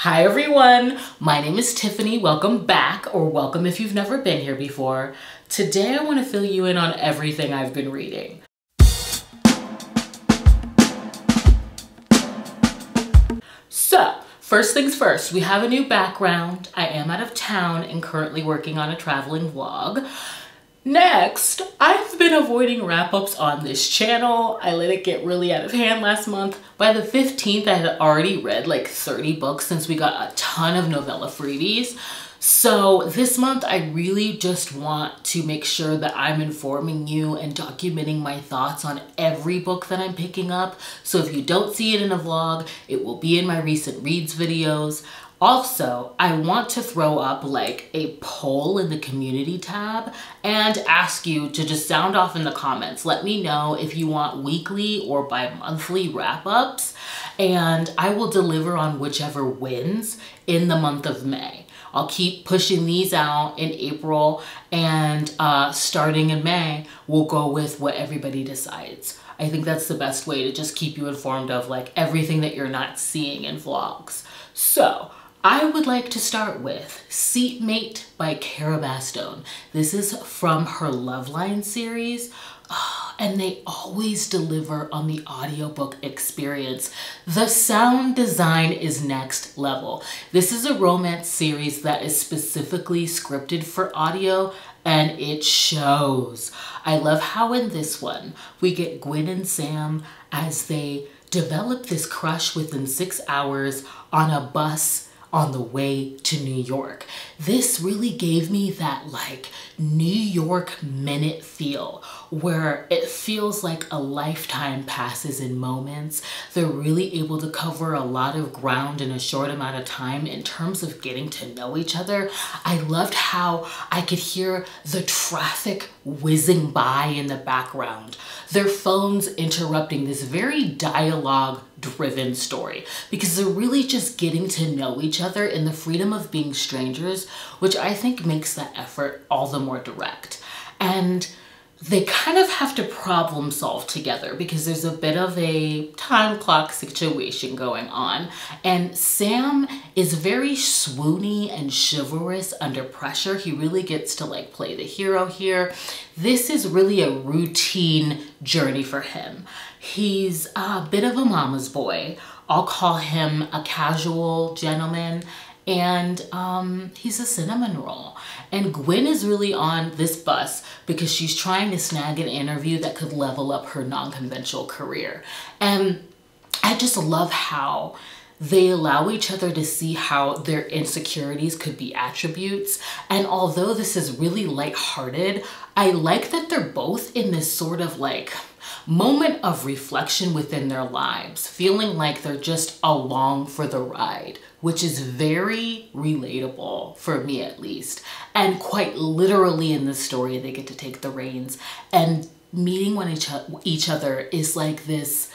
Hi everyone, my name is Tiffany. Welcome back, or welcome if you've never been here before. Today I want to fill you in on everything I've been reading. So, first things first, we have a new background. I am out of town and currently working on a traveling vlog. Next, I've been avoiding wrap-ups on this channel. I let it get really out of hand last month. By the 15th, I had already read like 30 books since we got a ton of novella freebies. So this month, I really just want to make sure that I'm informing you and documenting my thoughts on every book that I'm picking up. So if you don't see it in a vlog, it will be in my recent reads videos. Also, I want to throw up like a poll in the community tab and ask you to just sound off in the comments. Let me know if you want weekly or bi-monthly wrap-ups, and I will deliver on whichever wins in the month of May. I'll keep pushing these out in April, and starting in May, we'll go with what everybody decides. I think that's the best way to just keep you informed of like everything that you're not seeing in vlogs. So, I would like to start with Seatmate by Carabastone. This is from her Loveline series, and they always deliver on the audiobook experience. The sound design is next level. This is a romance series that is specifically scripted for audio, and it shows. I love how in this one, we get Gwen and Sam as they develop this crush within 6 hours on a bus on the way to New York. This really gave me that like New York minute feel where it feels like a lifetime passes in moments. They're really able to cover a lot of ground in a short amount of time in terms of getting to know each other. I loved how I could hear the traffic whizzing by in the background, their phones interrupting this very dialogue-driven story, because they're really just getting to know each other in the freedom of being strangers, which I think makes that effort all the more direct. And they kind of have to problem solve together because there's a bit of a time clock situation going on. And Sam is very swoony and chivalrous under pressure. He really gets to like play the hero here. This is really a routine journey for him. He's a bit of a mama's boy. I'll call him a casual gentleman, and he's a cinnamon roll. And Gwen is really on this bus because she's trying to snag an interview that could level up her non-conventional career. And I just love how they allow each other to see how their insecurities could be attributes. And although this is really lighthearted, I like that they're both in this sort of like moment of reflection within their lives, feeling like they're just along for the ride, which is very relatable for me at least. And quite literally in this story, they get to take the reins, and meeting each other is like this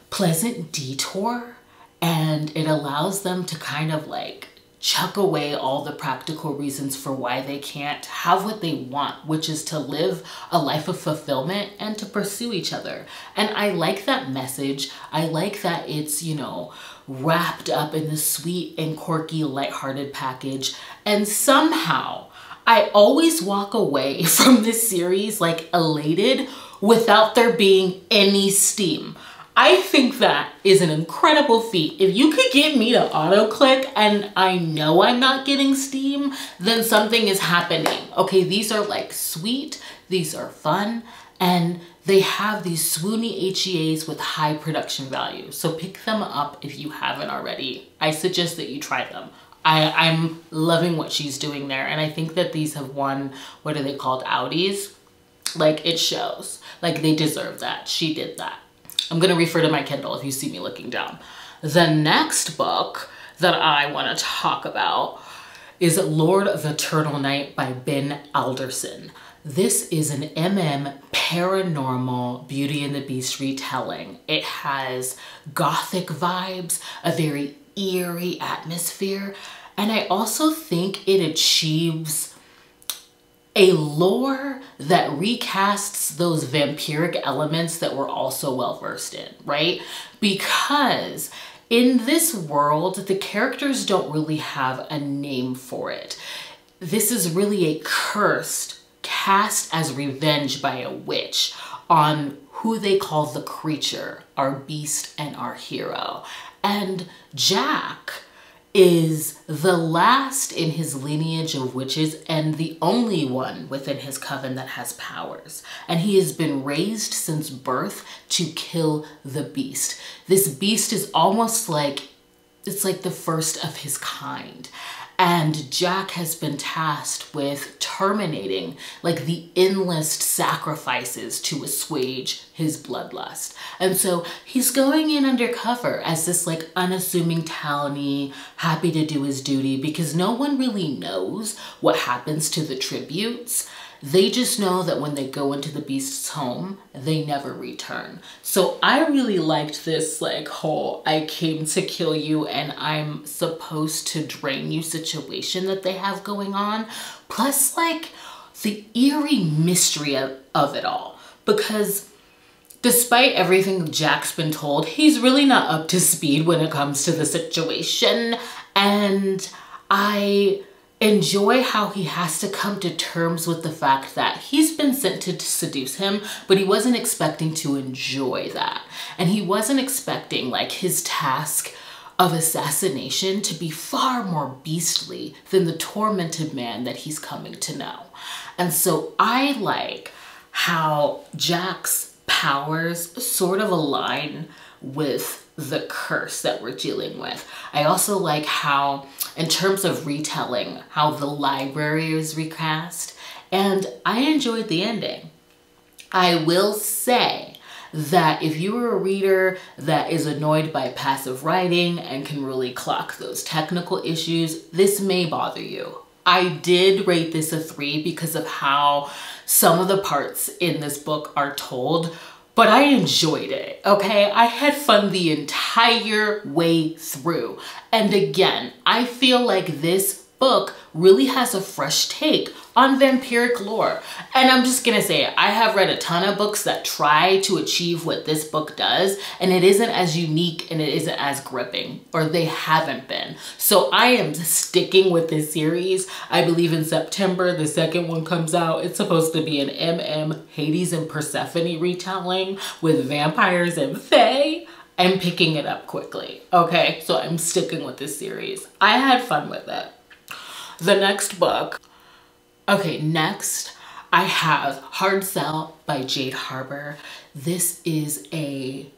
pleasant detour, and it allows them to kind of like chuck away all the practical reasons for why they can't have what they want, which is to live a life of fulfillment and to pursue each other. And I like that message. I like that it's, you know, wrapped up in this sweet and quirky, lighthearted package. And somehow I always walk away from this series like elated without there being any steam. I think that is an incredible feat. If you could get me to auto-click and I know I'm not getting steam, then something is happening. Okay, these are like sweet, these are fun, and they have these swoony HEAs with high production value. So pick them up if you haven't already. I suggest that you try them. I'm loving what she's doing there, and I think that these have won, what are they called, Audis? Like, it shows. Like, they deserve that. She did that. I'm gonna refer to my Kindle if you see me looking down. The next book that I wanna talk about is Lord of the Eternal Night by Ben Alderson. This is an paranormal Beauty and the Beast retelling. It has gothic vibes, a very eerie atmosphere, and I also think it achieves a lore that recasts those vampiric elements that we're also well versed in, right? Because In this world, the characters don't really have a name for it. This is really a curse cast as revenge by a witch on who they call the creature, our beast and our hero. And Jack is the last in his lineage of witches and the only one within his coven that has powers. And he has been raised since birth to kill the beast. This beast is almost like, it's like the first of his kind. And Jack has been tasked with terminating like the endless sacrifices to assuage his bloodlust. And so he's going in undercover as this like unassuming townie, happy to do his duty, because no one really knows what happens to the tributes. They just know that when they go into the beast's home, they never return. So I really liked this like whole I came to kill you and I'm supposed to drain you situation that they have going on. Plus like the eerie mystery of it all. Because despite everything Jack's been told, he's really not up to speed when it comes to the situation. And I enjoy how he has to come to terms with the fact that he's been sent to seduce him, but he wasn't expecting to enjoy that. And he wasn't expecting like his task of assassination to be far more beastly than the tormented man that he's coming to know. And so I like how Jack's powers sort of align with the curse that we're dealing with. I also like how, in terms of retelling, how the library is recast, and I enjoyed the ending. I will say that if you are a reader that is annoyed by passive writing and can really clock those technical issues, this may bother you. I did rate this a 3 because of how some of the parts in this book are told, but I enjoyed it, okay? I had fun the entire way through. And again, I feel like this book really has a fresh take on vampiric lore. And I'm just gonna say it, I have read a ton of books that try to achieve what this book does, and it isn't as unique and it isn't as gripping, or they haven't been. So I am sticking with this series. I believe in September, the second one comes out. It's supposed to be an MM Hades and Persephone retelling with vampires and fae. I'm picking it up quickly, okay? So I'm sticking with this series. I had fun with it. The next book, okay, next I have Hard Sell by Jade Harbor. This is a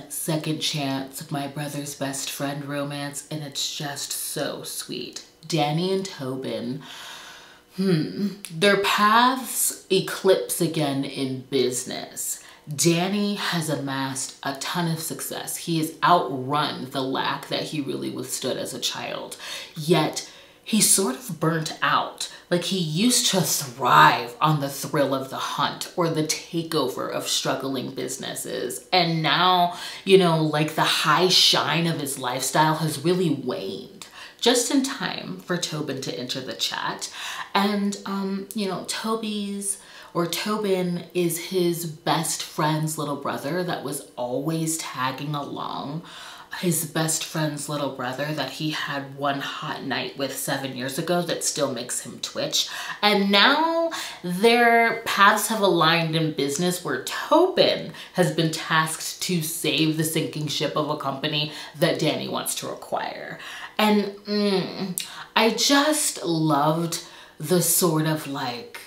second chance, my brother's best friend romance, and it's just so sweet. Danny and Tobin, their paths eclipse again in business. Danny has amassed a ton of success. He has outrun the lack that he really withstood as a child, yet he's sort of burnt out. Like he used to thrive on the thrill of the hunt or the takeover of struggling businesses. And now, you know, like the high shine of his lifestyle has really waned. Just in time for Tobin to enter the chat. And, you know, Tobin is his best friend's little brother that was always tagging along. His best friend's little brother that he had one hot night with 7 years ago that still makes him twitch. And now their paths have aligned in business where Tobin has been tasked to save the sinking ship of a company that Danny wants to acquire. And I just loved the sort of like,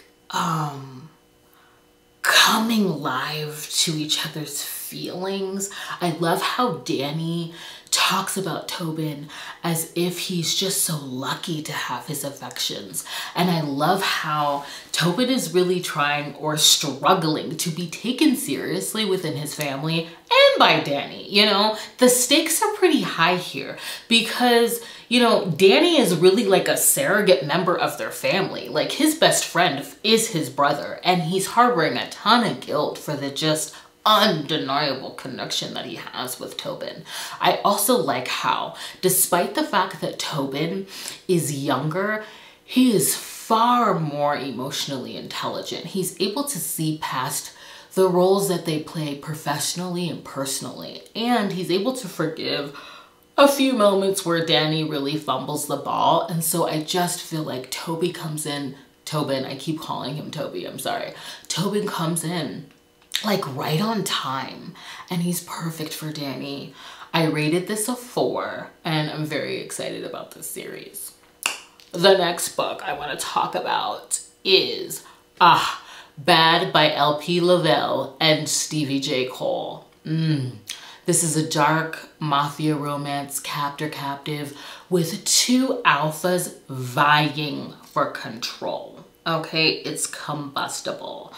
coming live to each other's feelings. I love how Danny talks about Tobin as if he's just so lucky to have his affections. And I love how Tobin is really trying or struggling to be taken seriously within his family and by Danny. You know, the stakes are pretty high here because, you know, Danny is really like a surrogate member of their family. Like his best friend is his brother, and he's harboring a ton of guilt for the just undeniable connection that he has with Tobin. I also like how, despite the fact that Tobin is younger, he is far more emotionally intelligent. He's able to see past the roles that they play professionally and personally. And he's able to forgive a few moments where Danny really fumbles the ball. And so I just feel like Tobin comes in, I keep calling him Toby, I'm sorry. Tobin comes in like right on time and he's perfect for Danny. I rated this a 4 and I'm very excited about this series. The next book I want to talk about is Bad by LP Lovell and Stevie J. Cole. This is a dark mafia romance captor-captive with 2 alphas vying for control. Okay, it's combustible.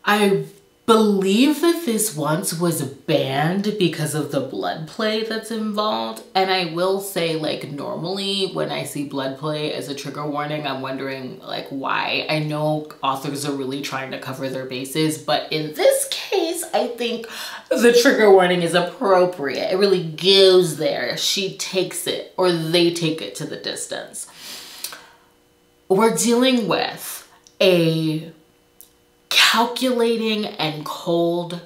I believe that this once was banned because of the blood play that's involved. And I will say, like, normally when I see blood play as a trigger warning, I'm wondering like why. I know authors are really trying to cover their bases, but in this case, I think the trigger warning is appropriate. It really goes there. She takes it, or they take it to the distance. We're dealing with a calculating and cold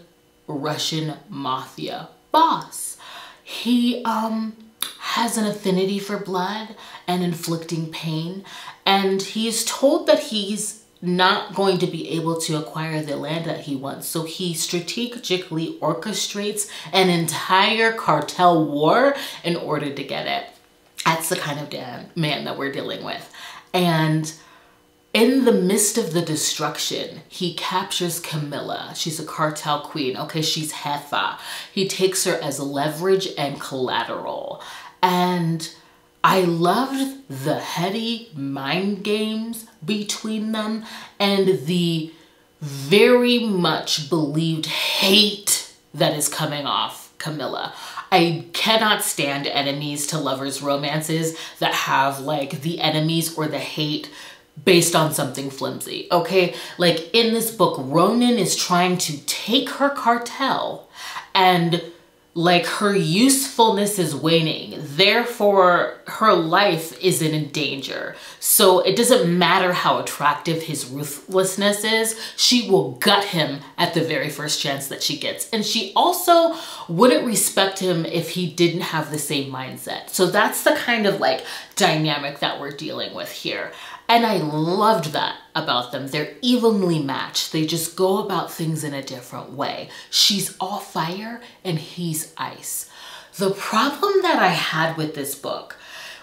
Russian mafia boss. He has an affinity for blood and inflicting pain, and he's told that he's not going to be able to acquire the land that he wants. So he strategically orchestrates an entire cartel war in order to get it. That's the kind of man that we're dealing with. And in the midst of the destruction, he captures Camilla. She's a cartel queen. Okay, she's Hefa. He takes her as leverage and collateral. And I loved the heady mind games between them and the very much believed hate that is coming off Camilla. I cannot stand enemies to lovers romances that have like the enemies or the hate based on something flimsy, okay? Like in this book, Ronan is trying to take her cartel and like her usefulness is waning. Therefore, her life is in danger. So it doesn't matter how attractive his ruthlessness is. She will gut him at the very first chance that she gets. And she also wouldn't respect him if he didn't have the same mindset. So that's the kind of like dynamic that we're dealing with here. And I loved that about them. They're evenly matched. They just go about things in a different way. She's all fire and he's ice. The problem that I had with this book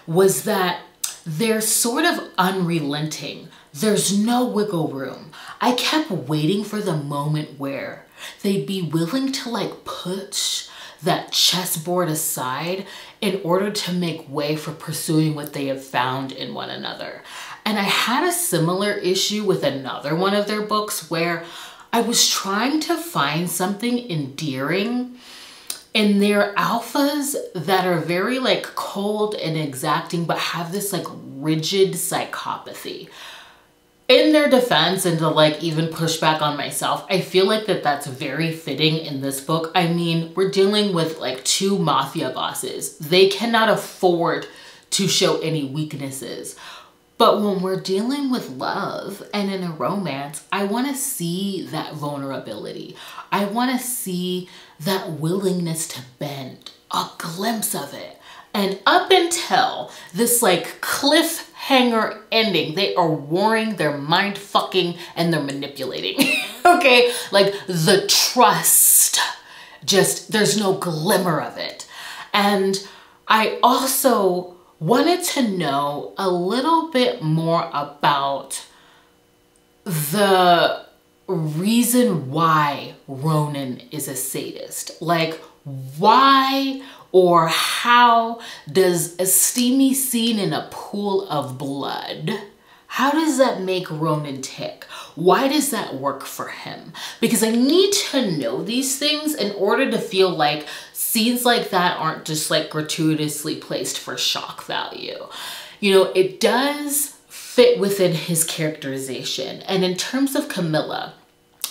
was that they're sort of unrelenting. There's no wiggle room. I kept waiting for the moment where they'd be willing to like push that chessboard aside in order to make way for pursuing what they have found in one another. And I had a similar issue with another one of their books where I was trying to find something endearing in their alphas that are very like cold and exacting, but have this like rigid psychopathy. In their defense, and to like even push back on myself, I feel like that's very fitting in this book. I mean, we're dealing with like 2 mafia bosses. They cannot afford to show any weaknesses. But when we're dealing with love and in a romance, I want to see that vulnerability. I want to see that willingness to bend, a glimpse of it. And up until this like cliffhanger ending, they are warring, they're mind fucking, and they're manipulating. Okay, like the trust, just there's no glimmer of it. And I also wanted to know a little bit more about the reason why Ronan is a sadist. Like, why or how does a steamy scene in a pool of blood, how does that make Ronan tick? Why does that work for him? Because I need to know these things in order to feel like scenes like that aren't just like gratuitously placed for shock value. You know, it does fit within his characterization. And in terms of Camilla,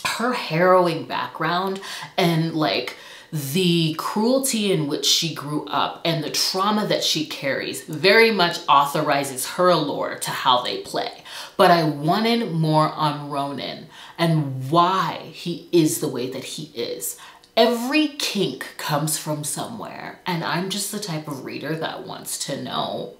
her harrowing background and like the cruelty in which she grew up and the trauma that she carries very much authorizes her allure to how they play. But I wanted more on Ronan and why he is the way that he is. Every kink comes from somewhere, and I'm just the type of reader that wants to know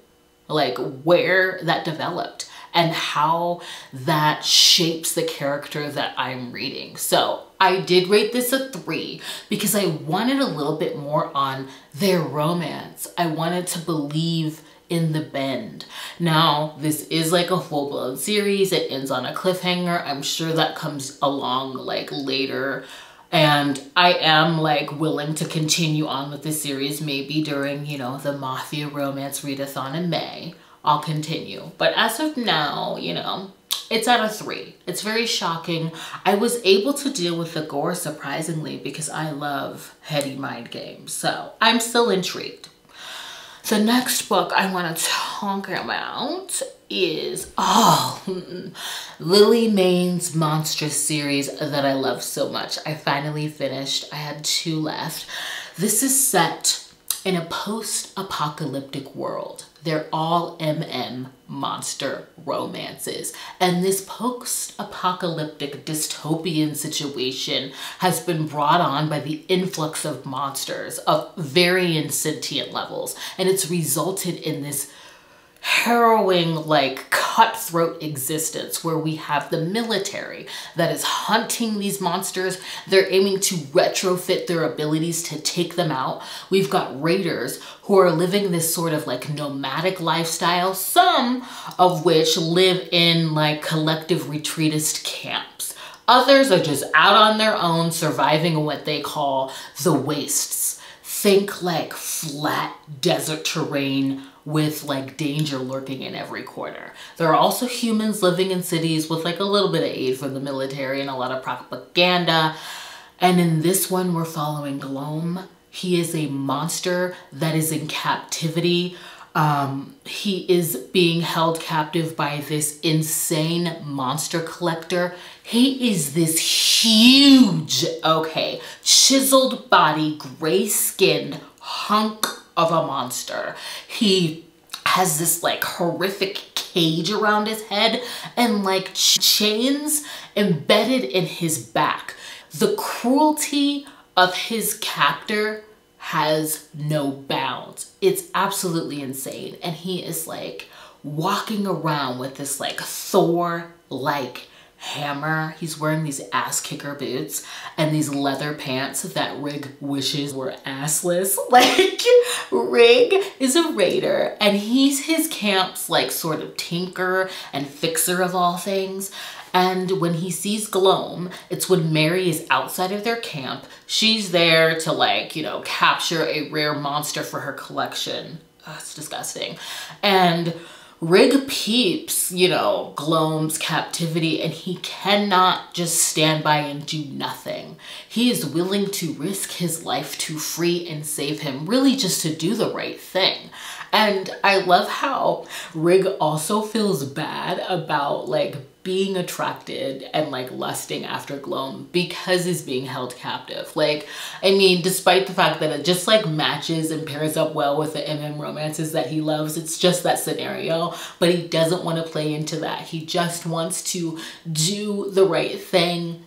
like where that developed and how that shapes the character that I'm reading. So I did rate this a 3 because I wanted a little bit more on their romance. I wanted to believe in the bend. Now, this is like a full-blown series. It ends on a cliffhanger. I'm sure that comes along like later. And I am like willing to continue on with this series, maybe during, you know, the Mafia Romance Readathon in May. I'll continue. But as of now, you know, it's at a 3. It's very shocking. I was able to deal with the gore surprisingly because I love heady mind games. So I'm still intrigued. The next book I want to talk about is, Lily Mayne's Monstrous series that I love so much. I finally finished. I had 2 left. This is set in a post-apocalyptic world. They're all monster romances. And this post-apocalyptic dystopian situation has been brought on by the influx of monsters of varying sentient levels. And it's resulted in this harrowing, like cutthroat existence where we have the military that is hunting these monsters. They're aiming to retrofit their abilities to take them out. We've got raiders who are living this sort of like nomadic lifestyle, some of which live in like collective retreatist camps. Others are just out on their own, surviving what they call the wastes. Think like flat desert terrain with like danger lurking in every corner. There are also humans living in cities with like a little bit of aid from the military and a lot of propaganda. And in this one, we're following Gloam. He is a monster that is in captivity. He is being held captive by this insane monster collector. He is this huge, chiseled body, gray-skinned hunk of a monster. He has this like horrific cage around his head and like chains embedded in his back. The cruelty of his captor has no bounds. It's absolutely insane. And he is like walking around with this like Thor-like hammer. He's wearing these ass kicker boots and these leather pants that Rig wishes were assless. Like, Rig is a raider and he's his camp's like sort of tinker and fixer of all things. And when he sees Gloam, it's when Mary is outside of their camp. She's there to like, you know, capture a rare monster for her collection. Oh, it's disgusting. And Rig peeps, you know, Gloam's captivity, and he cannot just stand by and do nothing. He is willing to risk his life to free and save him, really just to do the right thing. And I love how Rig also feels bad about like being attracted and like lusting after Gloam because he's being held captive. Like, I mean, despite the fact that it just like matches and pairs up well with the romances that he loves, it's just that scenario, but he doesn't want to play into that. He just wants to do the right thing.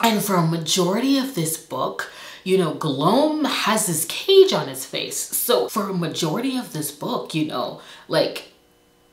And for a majority of this book, you know, Gloam has his cage on his face. So for a majority of this book, you know, like,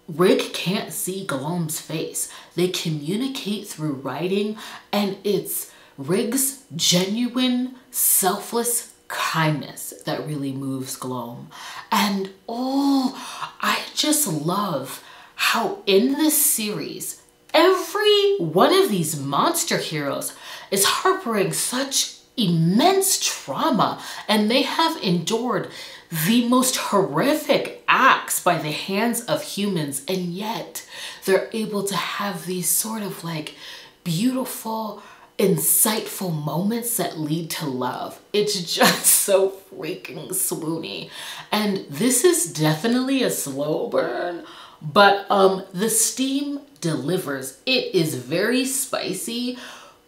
Rig can't see Gloam's face. They communicate through writing, and it's Rig's genuine, selfless kindness that really moves Gloam. And I just love how in this series, every one of these monster heroes is harboring such immense trauma, and they have endured the most horrific acts by the hands of humans, and yet they're able to have these sort of like beautiful, insightful moments that lead to love. It's just so freaking swoony. And this is definitely a slow burn, but the steam delivers. It is very spicy,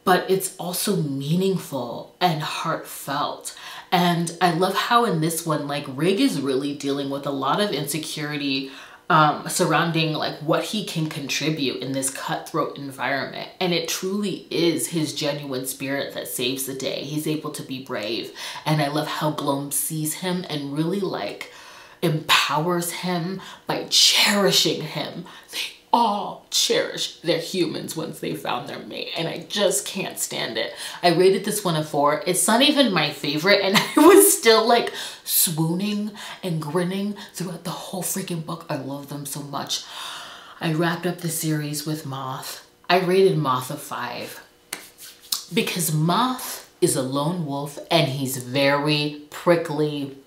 but it's also meaningful and heartfelt. And I love how in this one, like Rig is really dealing with a lot of insecurity surrounding like what he can contribute in this cutthroat environment. And it truly is his genuine spirit that saves the day. He's able to be brave. And I love how Gloam sees him and really like empowers him by cherishing him. They all cherish their humans once they found their mate, and I just can't stand it. I rated this one a 4. It's not even my favorite, and I was still like swooning and grinning throughout the whole freaking book. I love them so much. I wrapped up the series with Moth. I rated Moth a 5 because Moth is a lone wolf and he's very prickly.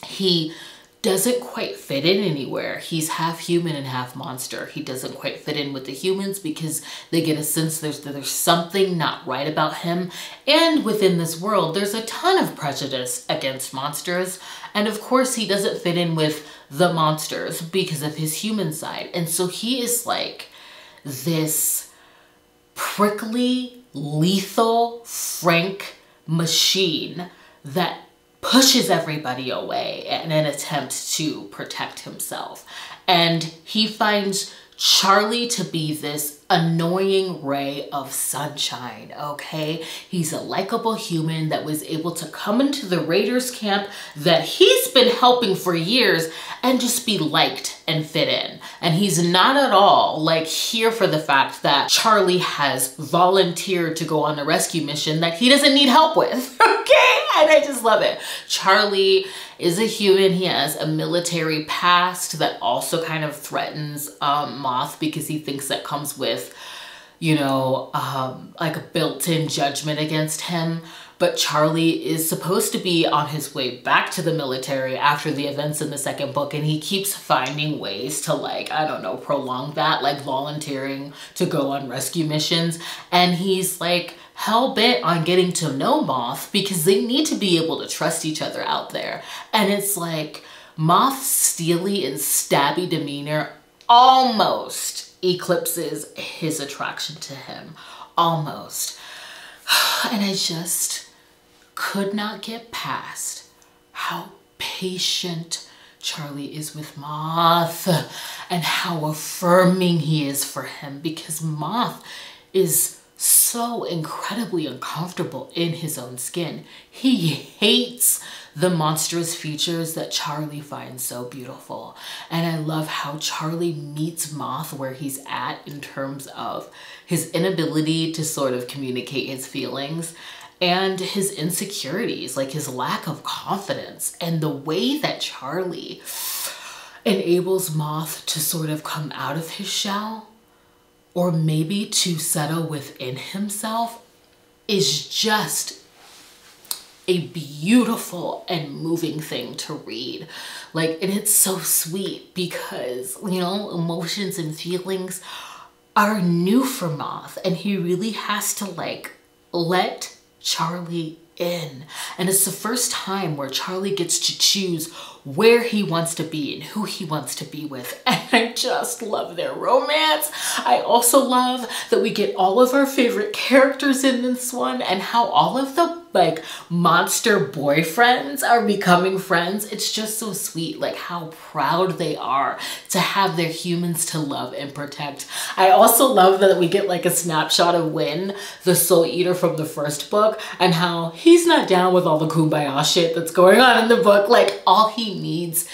He doesn't quite fit in anywhere. He's half human and half monster. He doesn't quite fit in with the humans because they get a sense there's something not right about him. And within this world, there's a ton of prejudice against monsters. And of course, he doesn't fit in with the monsters because of his human side. And so he is like this prickly, lethal, frank machine that pushes everybody away in an attempt to protect himself. And he finds Charlie to be this annoying ray of sunshine, okay? He's a likable human that was able to come into the Raiders camp that he's been helping for years and just be liked and fit in. And he's not at all like here for the fact that Charlie has volunteered to go on a rescue mission that he doesn't need help with, okay? And I just love it. Charlie is a human. He has a military past that also kind of threatens Moth because he thinks that comes with, you know, like a built-in judgment against him. But Charlie is supposed to be on his way back to the military after the events in the second book, and he keeps finding ways to, like, I don't know, prolong that, like volunteering to go on rescue missions. And he's like hell-bent on getting to know Moth because they need to be able to trust each other out there. And it's like Moth's steely and stabby demeanor almost eclipses his attraction to him. Almost. And I just could not get past how patient Charlie is with Moth and how affirming he is for him, because Moth is so incredibly uncomfortable in his own skin. He hates the monstrous features that Charlie finds so beautiful. And I love how Charlie meets Moth where he's at in terms of his inability to sort of communicate his feelings and his insecurities, like his lack of confidence, and the way that Charlie enables Moth to sort of come out of his shell or maybe to settle within himself is just a beautiful and moving thing to read. Like, and it's so sweet because, you know, emotions and feelings are new for Moth, and he really has to like let Charlie in. And it's the first time where Charlie gets to choose where he wants to be and who he wants to be with. And I just love their romance. I also love that we get all of our favorite characters in this one and how all of the like monster boyfriends are becoming friends. It's just so sweet, like how proud they are to have their humans to love and protect. I also love that we get like a snapshot of Wynn, the soul eater from the first book, and how he's not down with all the kumbaya shit that's going on in the book. Like, all he needs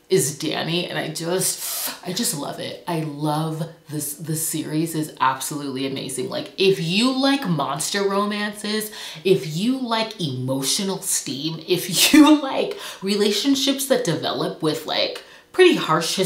is Danny, and I just love it. I love this. The series is absolutely amazing. Like, if you like monster romances, if you like emotional steam, if you like relationships that develop with like pretty harsh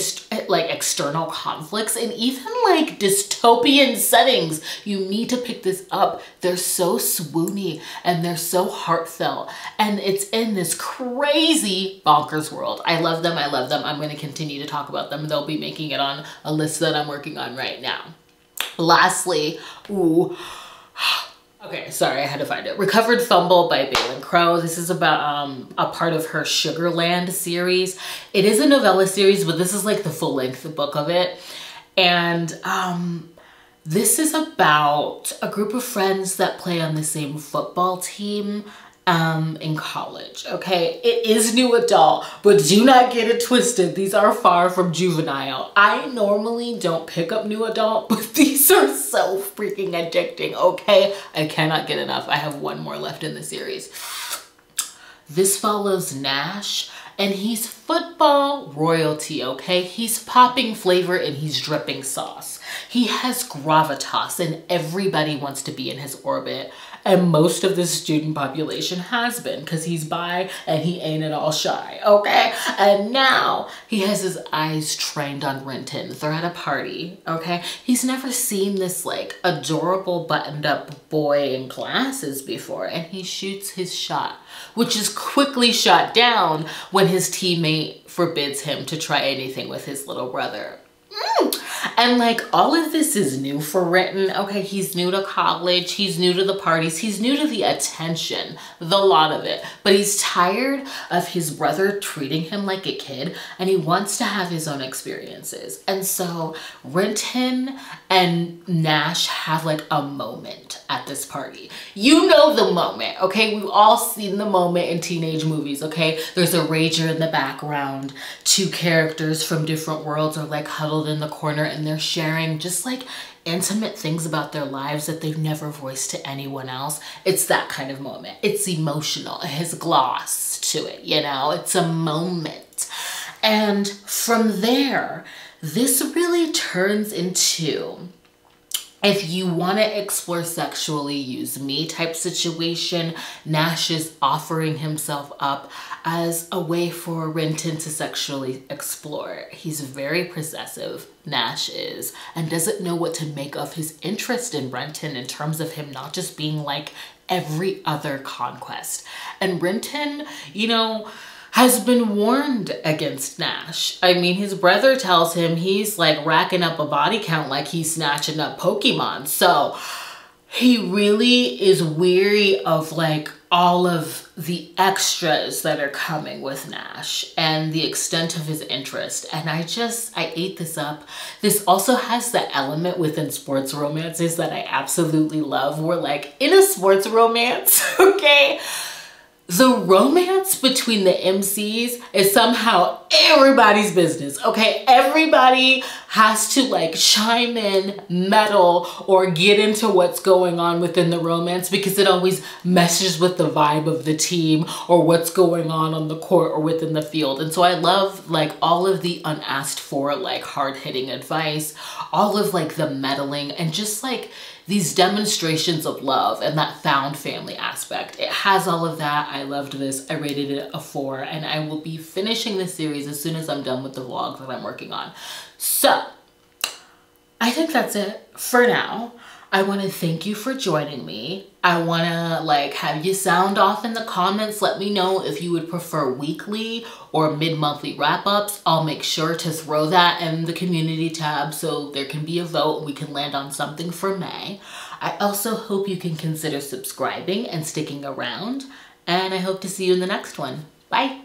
like external conflicts and even like dystopian settings, you need to pick this up. They're so swoony and they're so heartfelt, and it's in this crazy bonkers world. I love them. I love them. I'm going to continue to talk about them. They'll be making it on a list that I'm working on right now. Lastly, okay, sorry, I had to find it. Recovered Fumble by Baylin. This is about a part of her Sugarland series. It is a novella series, but this is like the full-length book of it. And this is about a group of friends that play on the same football team. in college, okay? It is new adult, but do not get it twisted. These are far from juvenile. I normally don't pick up new adult, but these are so freaking addicting, okay? I cannot get enough. I have one more left in the series. This follows Nash, and he's football royalty, okay? He's popping flavor and he's dripping sauce. He has gravitas and everybody wants to be in his orbit. And most of the student population has been, because he's bi and he ain't at all shy, okay? And now he has his eyes trained on Renton. They're at a party, okay? He's never seen this like adorable buttoned up boy in glasses before, and he shoots his shot, which is quickly shot down when his teammate forbids him to try anything with his little brother. And like all of this is new for Renton. Okay, he's new to college, he's new to the parties, he's new to the attention, the lot of it. But he's tired of his brother treating him like a kid, and he wants to have his own experiences. And so Renton and Nash have like a moment at this party. You know the moment, okay? We've all seen the moment in teenage movies, okay? There's a rager in the background. Two characters from different worlds are like huddled in the corner, and they're sharing just like intimate things about their lives that they've never voiced to anyone else. It's that kind of moment. It's emotional. It has gloss to it, you know? It's a moment. And from there, this really turns into, if you want to explore sexually, use me type situation. Nash is offering himself up as a way for Renton to sexually explore. He's very possessive, Nash is, and doesn't know what to make of his interest in Renton in terms of him not just being like every other conquest. And Renton, you know, has been warned against Nash. I mean, his brother tells him he's like racking up a body count like he's snatching up Pokemon. So he really is weary of like all of the extras that are coming with Nash and the extent of his interest. And I ate this up. This also has the element within sports romances that I absolutely love. We're like in a sports romance, okay? The romance between the MCs is somehow everybody's business, okay? Everybody has to like chime in, meddle, or get into what's going on within the romance because it always meshes with the vibe of the team or what's going on the court or within the field. And so I love like all of the unasked for, like hard-hitting advice, all of like the meddling, and just like these demonstrations of love and that found family aspect. It has all of that. I loved this. I rated it a 4, and I will be finishing this series as soon as I'm done with the vlog that I'm working on. So I think that's it for now. I want to thank you for joining me. I want to like have you sound off in the comments. Let me know if you would prefer weekly or mid-monthly wrap-ups. I'll make sure to throw that in the community tab so there can be a vote and we can land on something for May. I also hope you can consider subscribing and sticking around, and I hope to see you in the next one. Bye.